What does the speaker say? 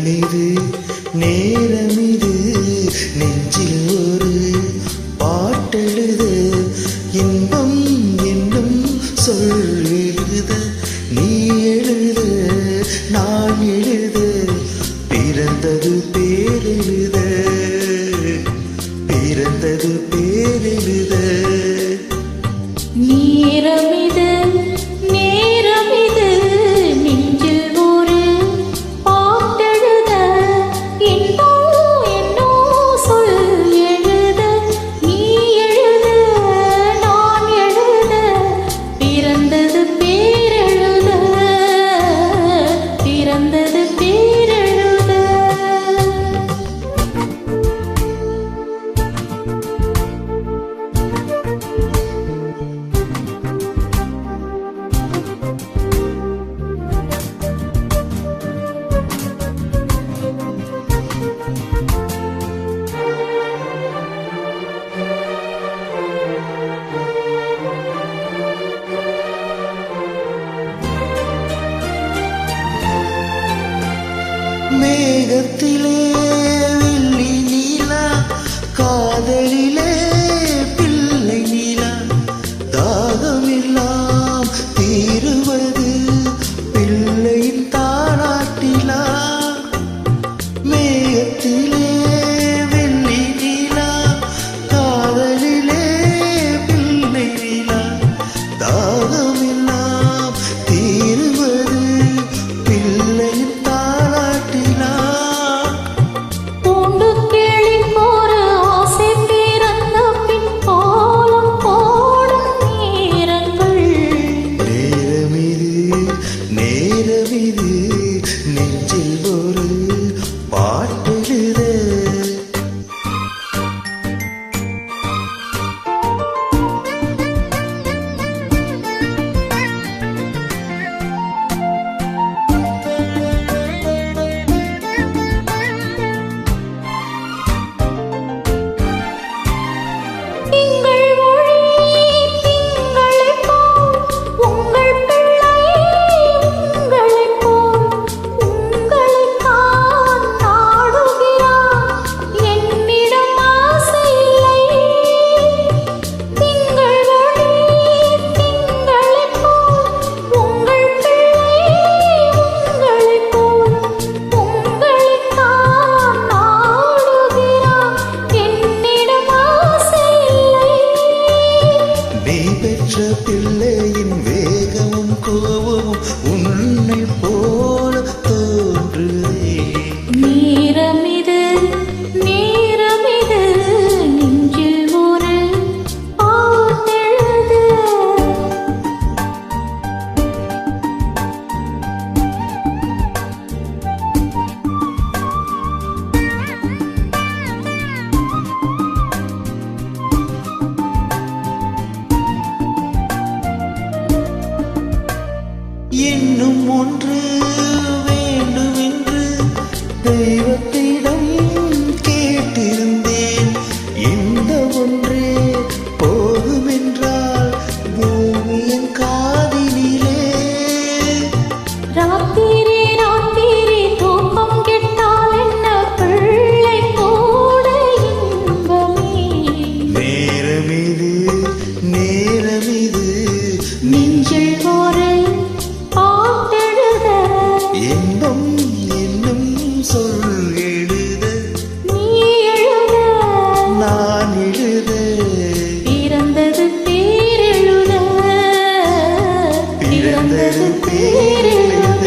இது நேரம் இது நெஞ்சில் ஒரு பாட்டெழுத இன்பம் என்னும் சொல் எழுத நீ எழுத நான் எழுத பிறந்தது பேரெழுத பிறந்தது பேரெழுத நேரமிது நேரமிது நெஞ்சில் ஒரு பாட்டெழுத என்னோ என்னோ சொல் எழுத நீ எழுத நான் எழுத பிறந்தது பேரெழுத பிறந்தது பேரெழுத மேகத்திலே வெள்ளி நீலா காதலிலே பிள்ளை நீலா தாகமெல்லாம் தீருவது பிள்ளையின் தாராட்டிலா மேகத்திலே வெள்ளி நீலா காதலிலே பிள்ளை நீலா தாகமெல்லாம் தீருவது பிள்ளையின் நேரமிது நெஞ்சில் ஒரு பாட்டெழுத பிள்ளையின் வேகமும் கோபமும் உன்னை போல தோன்றுதே நேரமிது நேரமிது நெஞ்சில் ஒரு பாட்டெழுத இன்னும் ஒன்று வேண்டுமென்று தெய்வத்திடம் கேட்டிருந்தேன் இந்த ஒன்றே போதுமென்றால் பூமியின் காதினிலே ராத்திரி ராத்திரி தூக்கம் கெட்டால் என்ன பிள்ளை கூட இன்பமே நேரமிது நேரமிது நெஞ்சில் ஒரு இன்பம் என்னும் சொல் எழுத நீ எழுத நான் எழுத பிறந்தது பேரெழுத பிறந்தது பேரெழுத